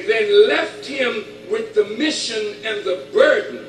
then left him with the mission and the burden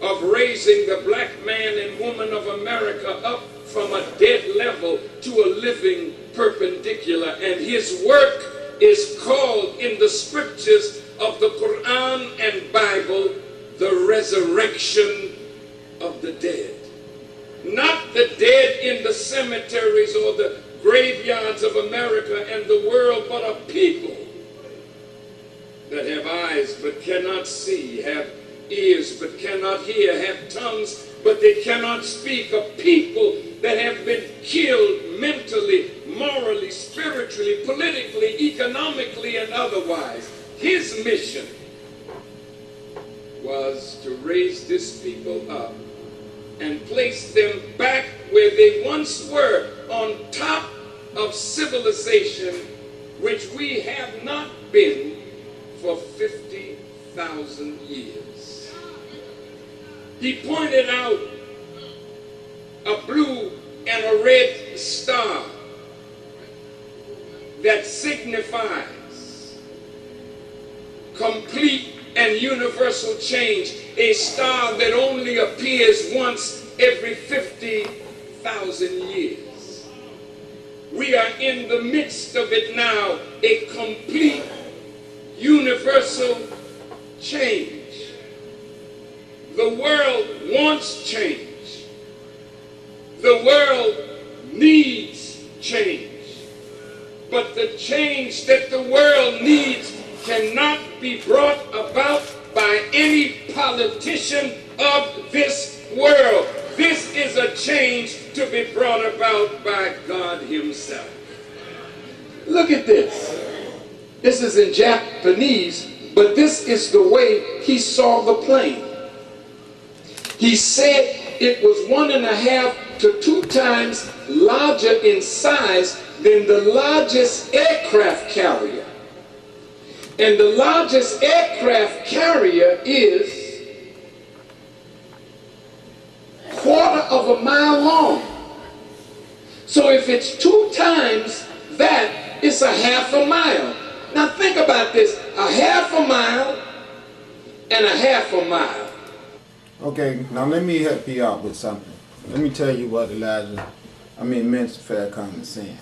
of raising the black man and woman of America up from a dead level to a living perpendicular. And his work is called in the scriptures of the Quran and Bible the resurrection of the dead. Not the dead in the cemeteries or the graveyards of America and the world, but a people that have eyes but cannot see, have ears but cannot hear, have tongues but they cannot speak, a people that have been killed mentally, morally, spiritually, politically, economically, and otherwise. His mission was to raise this people up and place them back where they once were, on top of civilization, which we have not been for 50,000 years. He pointed out a blue and a red star that signifies complete and universal change, a star that only appears once every 50,000 years. We are in the midst of it now, a complete universal change. The world wants change. The world needs change. But the change that the world needs cannot be brought about by any politician of this world. This is a change to be brought about by God himself. Look at this. This is in Japanese, but this is the way he saw the plane. He said it was 1.5 to 2 times larger in size than the largest aircraft carrier. And the largest aircraft carrier is 1/4 mile long. So if it's 2 times that, it's 1/2 mile. Now think about this, 1/2 mile and 1/2 mile. Okay, now let me help you out with something. Let me tell you what Minister Farrakhan is saying.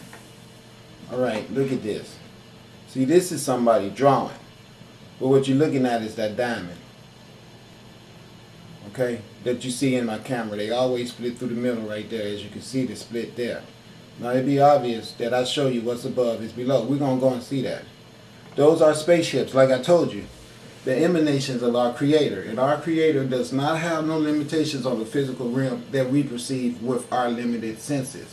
All right, look at this. See, this is somebody drawing. But what you're looking at is that diamond. Okay? That you see in my camera. They always split through the middle right there. As you can see, the split there. Now, it'd be obvious that I show you what's above is below. We're going to go and see that. Those are spaceships, like I told you. The emanations of our Creator. And our Creator does not have no limitations on the physical realm that we perceive with our limited senses.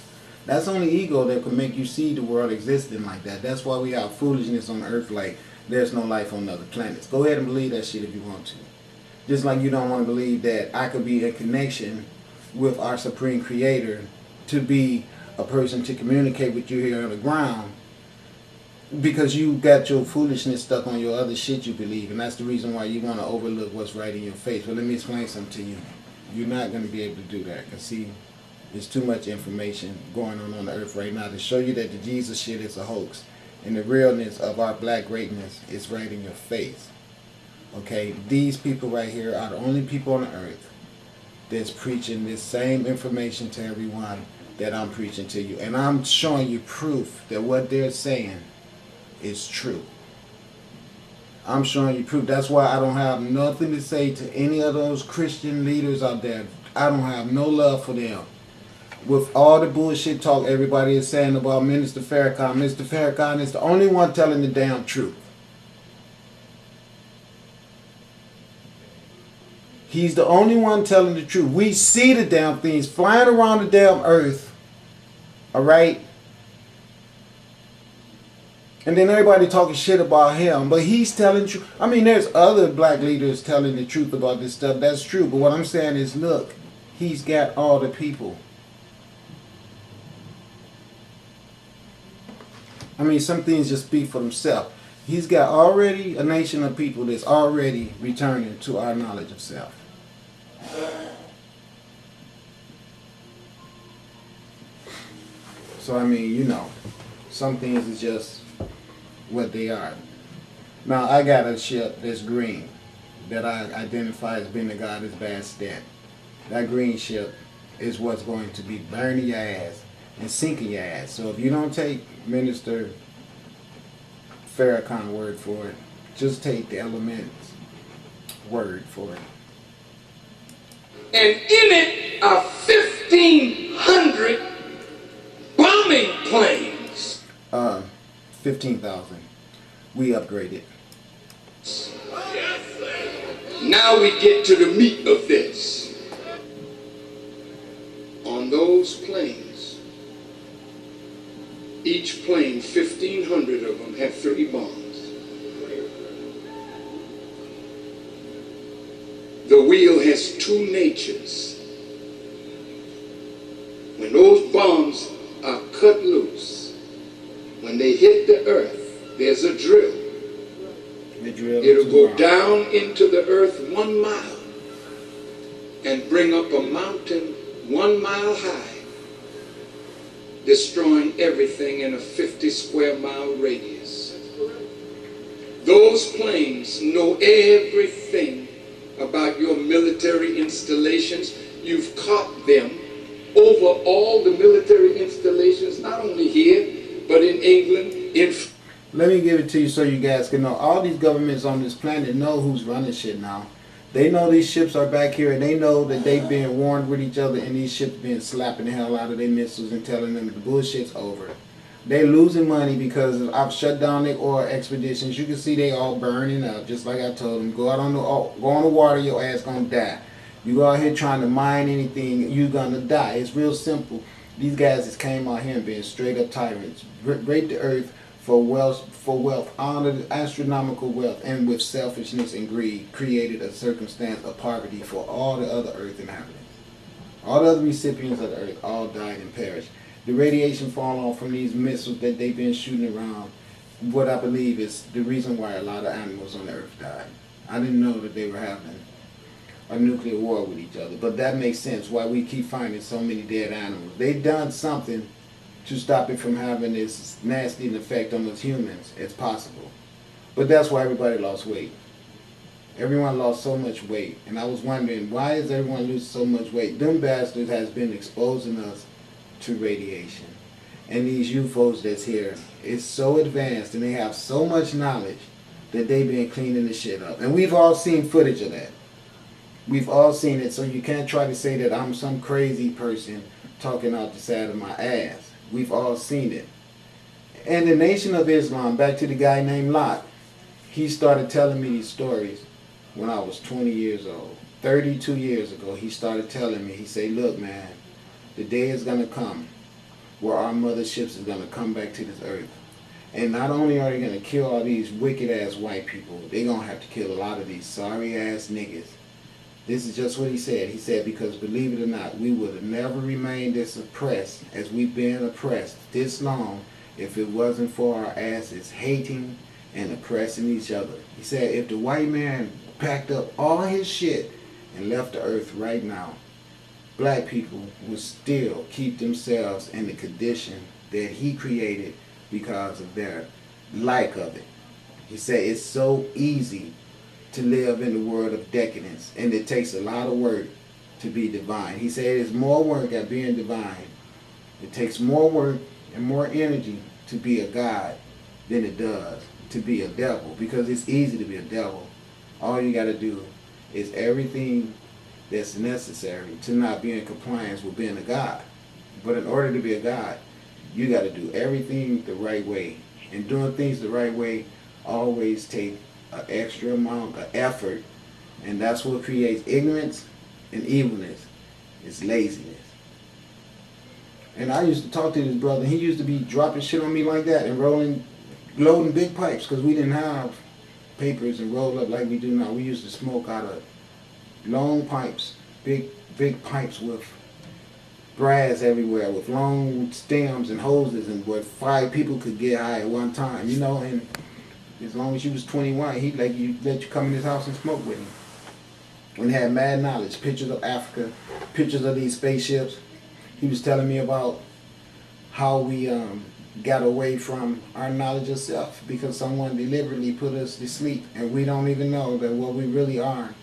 That's only ego that could make you see the world existing like that. That's why we have foolishness on earth like there's no life on other planets. Go ahead and believe that shit if you want to. Just like you don't want to believe that I could be in connection with our Supreme Creator to be a person to communicate with you here on the ground, because you got your foolishness stuck on your other shit you believe, and that's the reason why you want to overlook what's right in your face. But let me explain something to you. You're not going to be able to do that, because see, there's too much information going on the earth right now to show you that the Jesus shit is a hoax, and the realness of our black greatness is right in your face. Okay, these people right here are the only people on the earth that's preaching this same information to everyone that I'm preaching to you, and I'm showing you proof that what they're saying is true. I'm showing you proof. That's why I don't have nothing to say to any of those Christian leaders out there. I don't have no love for them. With all the bullshit talk everybody is saying about Minister Farrakhan, Mr. Farrakhan is the only one telling the damn truth. He's the only one telling the truth. We see the damn things flying around the damn earth. Alright? And then everybody talking shit about him. But he's telling the truth. I mean, there's other black leaders telling the truth about this stuff. That's true. But what I'm saying is, look, he's got all the people. I mean, some things just speak for themselves. He's got already a nation of people that's already returning to our knowledge of self. So, I mean, you know, some things is just what they are. Now I got a ship that's green that I identify as being the goddess Bastet. That green ship is what's going to be burning your ass and sinking your ass. So if you don't take Minister Farrakhan word for it, just take the elements word for it. And in it are 1,500 bombing planes. 15,000. We upgraded. Now we get to the meat of this. On those planes, each plane, 1,500 of them, have 3 bombs. The wheel has 2 natures. When those bombs are cut loose, when they hit the earth, there's a drill. It'll go down into the earth 1 mile and bring up a mountain 1 mile high, destroying everything in a 50 square mile radius. Those planes know everything about your military installations. You've caught them over all the military installations, not only here, but in England, in... Let me give it to you so you guys can know. All these governments on this planet know who's running shit now. They know these ships are back here, and they know that they've been warned with each other, and these ships been slapping the hell out of their missiles and telling them the bullshit's over. They losing money because I've shut down their oil expeditions. You can see they all burning up, just like I told them. Go on the water, your ass gonna die. You go out here trying to mine anything, you gonna die. It's real simple. These guys just came out here and being straight up tyrants. Rape the earth for wealth, honored astronomical wealth, and with selfishness and greed created a circumstance of poverty for all the other earth inhabitants. All the other recipients of the earth all died and perished. The radiation falling off from these missiles that they've been shooting around, what I believe is the reason why a lot of animals on the earth died. I didn't know that they were having a nuclear war with each other, but that makes sense why we keep finding so many dead animals. They've done something to stop it from having this nasty an effect on us humans as possible. But that's why everybody lost weight. Everyone lost so much weight. And I was wondering, why is everyone losing so much weight? Them bastards has been exposing us to radiation. And these UFOs that's here is so advanced and they have so much knowledge that they've been cleaning the shit up. And we've all seen footage of that. We've all seen it, so you can't try to say that I'm some crazy person talking out the side of my ass. We've all seen it. And the Nation of Islam, back to the guy named Lot, he started telling me these stories when I was 20 years old. 32 years ago, he started telling me, he said, look man, the day is going to come where our motherships is going to come back to this earth. And not only are they going to kill all these wicked ass white people, they're going to have to kill a lot of these sorry ass niggas. This is just what he said. He said, because believe it or not, we would have never remained as oppressed as we've been oppressed this long if it wasn't for our asses hating and oppressing each other. He said, if the white man packed up all his shit and left the earth right now, black people would still keep themselves in the condition that he created because of their like of it. He said, it's so easy to live in the world of decadence, and it takes a lot of work to be divine. He said it's more work at being divine. It takes more work and more energy to be a god than it does to be a devil, because it's easy to be a devil. All you got to do is everything that's necessary to not be in compliance with being a god. But in order to be a god, you got to do everything the right way, and doing things the right way always take an extra amount of effort, and that's what creates ignorance and evilness. It's laziness. And I used to talk to this brother, and he used to be dropping shit on me like that and loading big pipes, because we didn't have papers and roll up like we do now. We used to smoke out of long pipes, big pipes with brass everywhere, with long stems and hoses, and where 5 people could get high at one time, you know. And as long as you was 21, he'd let you come in his house and smoke with him. And he had mad knowledge, pictures of Africa, pictures of these spaceships. He was telling me about how we got away from our knowledge of self because someone deliberately put us to sleep, and we don't even know that what we really are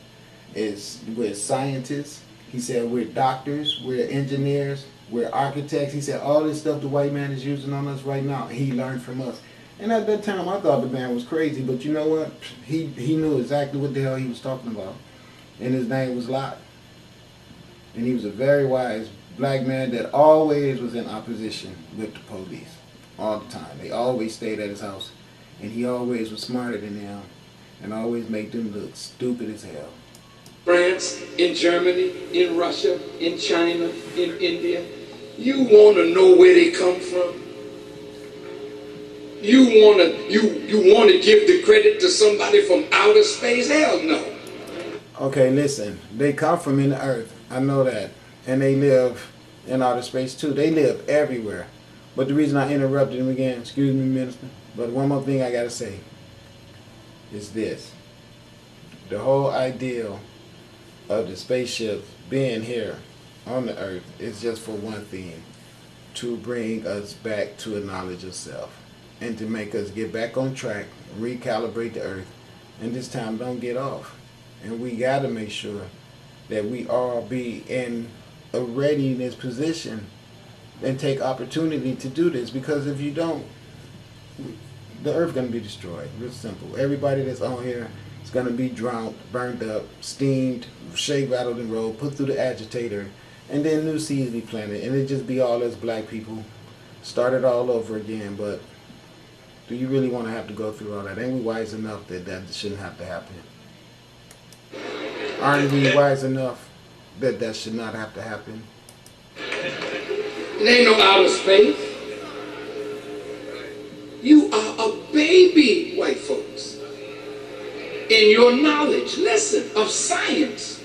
is we're scientists. He said we're doctors, we're engineers, we're architects. He said all this stuff the white man is using on us right now, he learned from us. And at that time I thought the man was crazy, but you know what? He knew exactly what the hell he was talking about. And his name was Lot. And he was a very wise black man that always was in opposition with the police. All the time. They always stayed at his house. And he always was smarter than them. And always made them look stupid as hell. France, in Germany, in Russia, in China, in India. You want to know where they come from? You want to give the credit to somebody from outer space? Hell no. Okay, listen. They come from in the earth. I know that. And they live in outer space too. They live everywhere. But the reason I interrupted him again, excuse me, Minister, but one more thing I got to say is this. The whole ideal of the spaceship being here on the earth is just for one thing, to bring us back to a knowledge of self and to make us get back on track, recalibrate the earth, and this time don't get off. And we got to make sure that we all be in a readiness position and take opportunity to do this, because if you don't, the earth going to be destroyed. Real simple. Everybody that's on here is going to be drowned, burned up, steamed, shake, rattled, and rolled, put through the agitator, and then new seeds be planted, and it just be all us black people started all over again. But do you really want to have to go through all that? Ain't we wise enough that that shouldn't have to happen? Aren't we wise enough that that should not have to happen? It ain't no outer space. You are a baby, white folks, in your knowledge, listen, of science.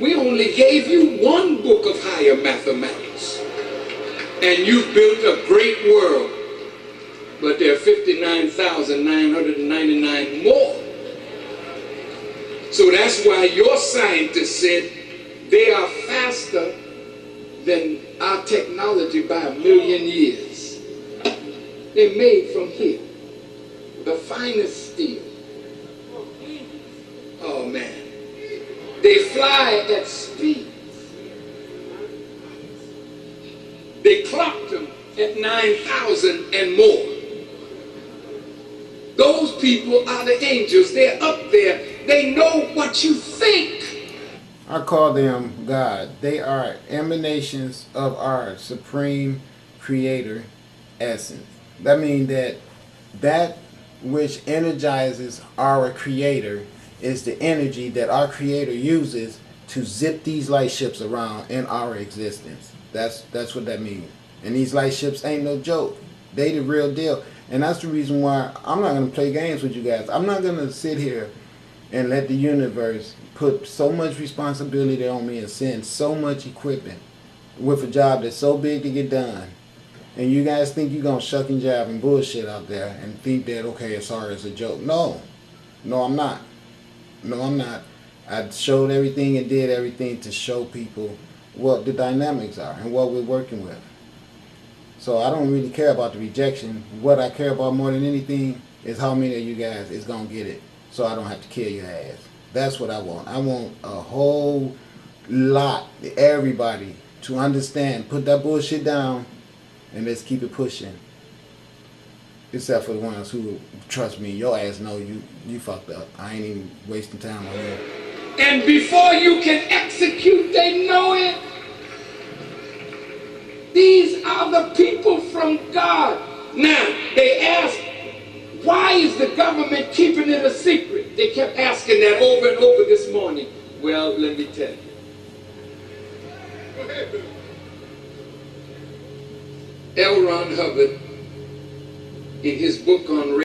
We only gave you one book of higher mathematics, and you built a great world, but there are 59,999 more. So that's why your scientists said they are faster than our technology by 1,000,000 years. They're made from here, the finest steel. Oh man. They fly at speed. They clocked them at 9,000 and more. Those people are the angels. They're up there. They know what you think. I call them God. They are emanations of our supreme creator essence. That means that which energizes our creator is the energy that our creator uses to zip these light ships around in our existence. That's what that means. And these light ships ain't no joke. They the real deal. And that's the reason why I'm not going to play games with you guys. I'm not going to sit here and let the universe put so much responsibility on me and send so much equipment with a job that's so big to get done. And you guys think you're going to shuck and jive and bullshit out there and think that, okay, sorry, it's a joke. No. No, I'm not. No, I'm not. I showed everything and did everything to show people what the dynamics are and what we're working with. So I don't really care about the rejection. What I care about more than anything is how many of you guys is going to get it so I don't have to kill your ass. That's what I want. I want a whole lot, everybody, to understand. Put that bullshit down and let's keep it pushing. Except for the ones who, trust me, your ass know you fucked up. I ain't even wasting time on you. And before you can execute, they know it. These are the people from God. Now, they ask, why is the government keeping it a secret? They kept asking that over and over this morning. Well, let me tell you. L. Ron Hubbard, in his book on